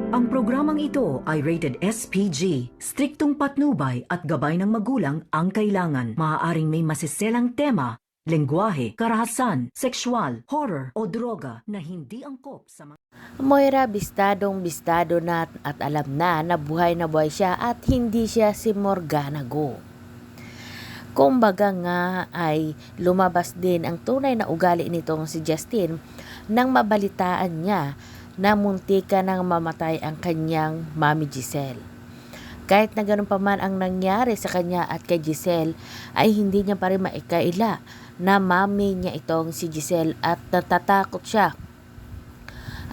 Ang programang ito ay rated SPG. Striktong patnubay at gabay ng magulang ang kailangan. Maaaring may masiselang tema, lengguwahe, karahasan, sexual, horror o droga na hindi angkop sa mga... Moira, bistadong-bistado na at alam na buhay na buhay siya at hindi siya si Morgana Go. Kumbaga nga ay lumabas din ang tunay na ugali nitong si Justin nang mabalitaan niya na muntika nang mamatay ang kanyang Mami Giselle. Kahit na ganun pa man ang nangyari sa kanya at kay Giselle, ay hindi niya pa rin maikaila na mami niya itong si Giselle at natatakot siya.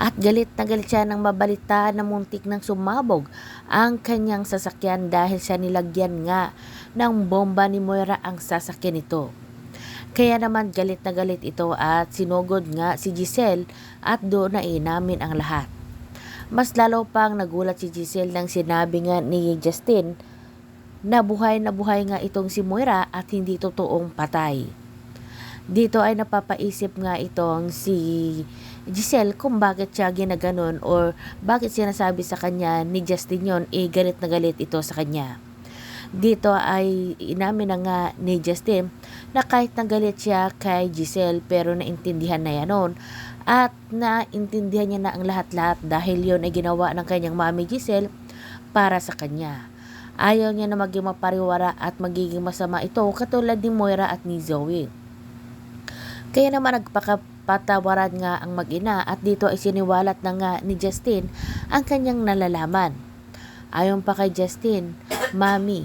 At galit na galit siya nang mabalitaan na muntik nang sumabog ang kanyang sasakyan dahil sa nilagyan nga ng bomba ni Moira ang sasakyan nito. Kaya naman galit na galit ito at sinugod nga si Giselle at doon na inamin ang lahat. Mas lalo pang nagulat si Giselle nang sinabi nga ni Justin na buhay nga itong si Moira at hindi totoong patay. Dito ay napapaisip nga itong si Giselle kung bakit siya ginaganon or bakit sinasabi sa kanya ni Justin yon, galit na galit ito sa kanya. Dito ay inamin na nga ni Justin na kahit nagalit siya kay Giselle pero naintindihan na yan noon at naintindihan niya na ang lahat-lahat dahil yon ay ginawa ng kanyang mami Giselle para sa kanya. Ayaw niya na maging mapariwara at magiging masama ito katulad ni Moira at ni Zoe. Kaya naman nagpakapatawaran nga ang mag-ina at dito ay siniwalat na nga ni Justin ang kanyang nalalaman. Ayon pa kay Justin, Mami,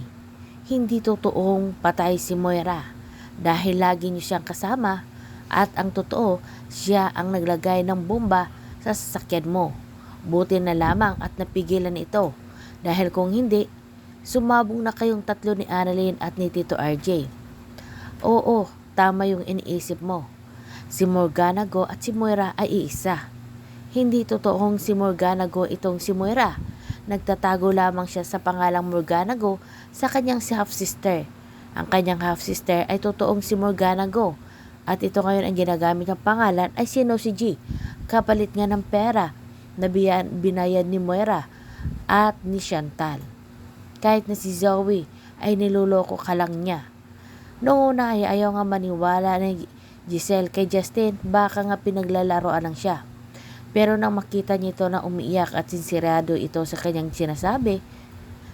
hindi totoong patay si Moira dahil lagi niyo siyang kasama at ang totoo, siya ang naglagay ng bomba sa sasakyan mo. Buti na lamang at napigilan ito dahil kung hindi, sumabong na kayong tatlo ni Annalyn at ni Tito RJ. Oo, tama yung iniisip mo. Si Morgana Go at si Moira ay iisa. Hindi totoong si Morgana Go itong si Moira. Nagtatago lamang siya sa pangalang Morgana Go sa kanyang si half-sister. Ang kanyang half-sister ay totoong si Morgana Go. At ito ngayon ang ginagamit ng pangalan ay si Nosy G. Kapalit nga ng pera na binayad ni Moira at ni Chantal. Kahit na si Zoe ay niluloko ka lang niya. Noong una ay ayaw nga maniwala ni Giselle kay Justin, baka nga pinaglalaroan lang siya. Pero nang makita niya ito na umiiyak at sinsirado ito sa kanyang sinasabi,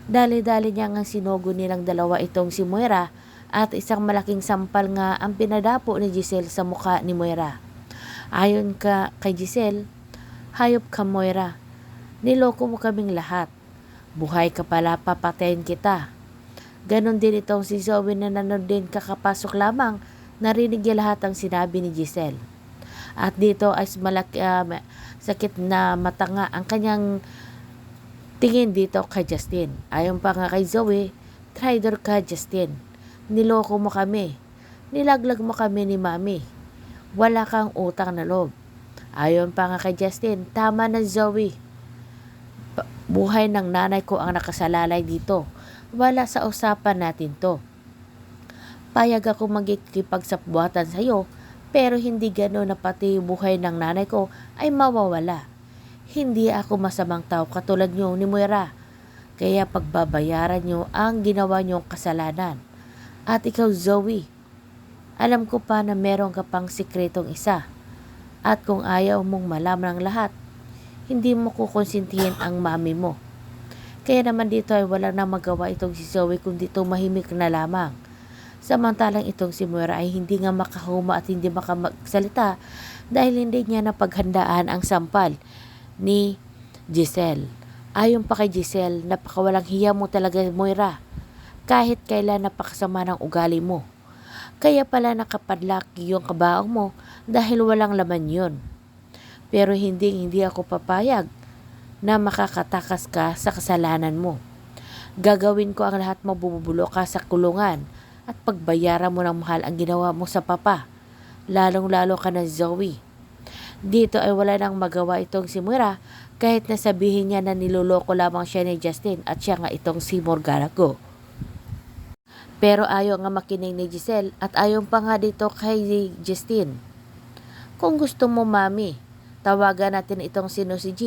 dali-dali niya nga sinugo nilang dalawa itong si Moira at isang malaking sampal nga ang pinadapo ni Giselle sa mukha ni Moira. Ayon ka kay Giselle, hayop ka Moira, niloko mo kaming lahat. Buhay ka pala, papatayin kita. Ganon din itong si Zoe na nanood din kakapasok lamang, narinig niya lahat ang sinabi ni Giselle. At dito ay sakit na mata nga ang kanyang tingin dito kay Justin. Ayon pa nga kay Zoe, traitor ka Justin. Niloko mo kami. Nilaglag mo kami ni Mami. Wala kang utang na loob. Ayon pa nga kay Justin, tama na Zoe. Buhay ng nanay ko ang nakasalalay dito. Wala sa usapan natin to. Payag ako magkikipagsapbuatan sa iyo, pero hindi gano'n na pati buhay ng nanay ko ay mawawala. Hindi ako masamang tao katulad niyo ni Moira. Kaya pagbabayaran niyo ang ginawa niyong kasalanan. At ikaw Zoe, alam ko pa na meron ka pang sikretong isa. At kung ayaw mong malaman ang lahat, hindi mo kukonsintihin ang mami mo. Kaya naman dito ay wala na magawa itong si Zoe kundi tumahimik na lamang. Samantalang itong si Moira ay hindi nga makahuma at hindi makamagsalita dahil hindi niya napaghandaan ang sampal ni Giselle. Ayon pa kay Giselle, napakawalang hiya mo talaga Moira. Kahit kailan napakasama ng ugali mo. Kaya pala nakapadlak yung kabaong mo dahil walang laman yun. Pero hindi ako papayag na makakatakas ka sa kasalanan mo. Gagawin ko ang lahat mabubulo ka sa kulungan at pagbayaran mo ng mahal ang ginawa mo sa papa. Lalong-lalo ka na Zoe. Dito ay wala nang magawa itong si Moira kahit na sabihin niya na niloloko lamang siya ni Justin at siya nga itong si Morgana Go. Pero ayaw nga makinig ni Giselle at ayaw pa nga dito kay Justin. Kung gusto mo Mami, tawagan natin itong si Nosy G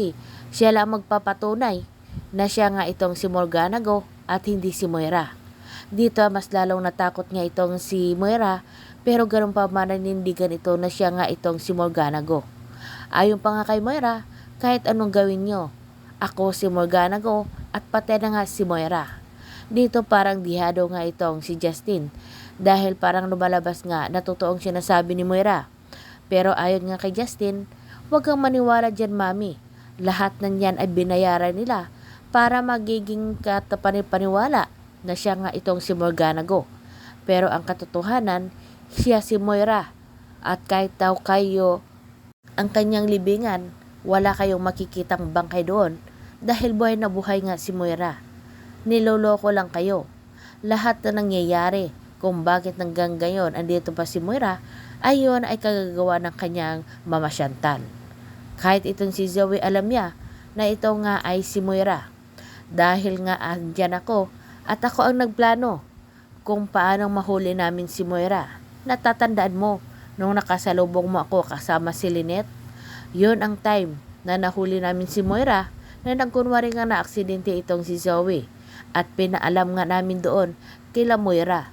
Siya lang magpapatunay na siya nga itong si Morgana Go at hindi si Moira. Dito mas lalong natakot nga itong si Moira, pero ganun pa man nanindigan ito na siya nga itong si Morgana Go. Ayon pa nga kay Moira, kahit anong gawin nyo, ako si Morgana Go at pati na nga si Moira. Dito parang dihado nga itong si Justin dahil parang lumalabas nga na totoong sinasabi ni Moira. Pero ayon nga kay Justin, huwag kang maniwala dyan mami. Lahat ng yan ay binayaran nila para magiging katapani-paniwala na siya nga itong si Morgana Go. Pero ang katotohanan, siya si Moira. At kahit daw kayo ang kanyang libingan, wala kayong makikitang bangkay doon dahil buhay na buhay nga si Moira. Niloloko lang kayo. Lahat na nangyayari kung bakit hanggang ngayon andito pa si Moira, ayon ay kagagawa ng kanyang mama Chantal. Kahit itong si Zoe alam niya na ito nga ay si Moira. Dahil nga andyan ako at ako ang nagplano kung paano mahuli namin si Moira. Natatandaan mo nung nakasalubong mo ako kasama si Lynette? Yun ang time na nahuli namin si Moira na nagkunwari nga na aksidente itong si Zoe at pinaalam nga namin doon kila Moira.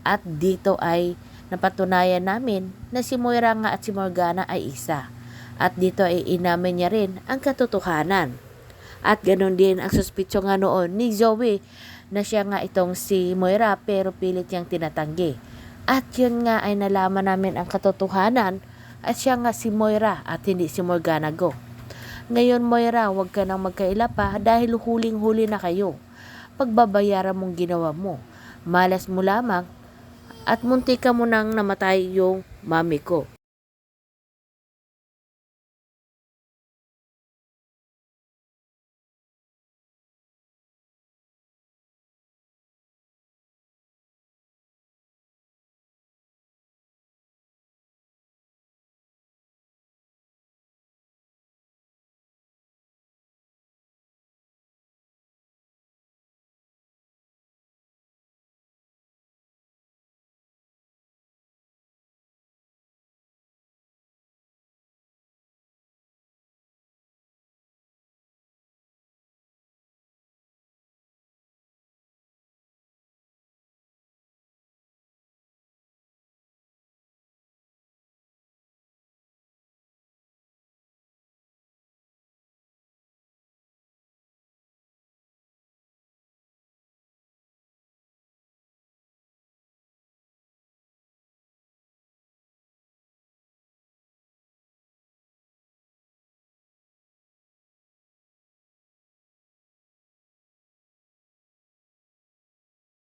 At dito ay napatunayan namin na si Moira nga at si Morgana ay isa. At dito ay inamin niya rin ang katotohanan. At ganoon din ang suspitsyo nga noon ni Zoe na siya nga itong si Moira pero pilit niyang tinatanggi. At yun nga ay nalaman namin ang katotohanan at siya nga si Moira at hindi si Morgana Go. Ngayon Moira, huwag ka nang magkaila pa dahil huling-huli na kayo. Pagbabayaran mong ginawa mo. Malas mo lamang at munti ka mo nang namatay yung mami ko.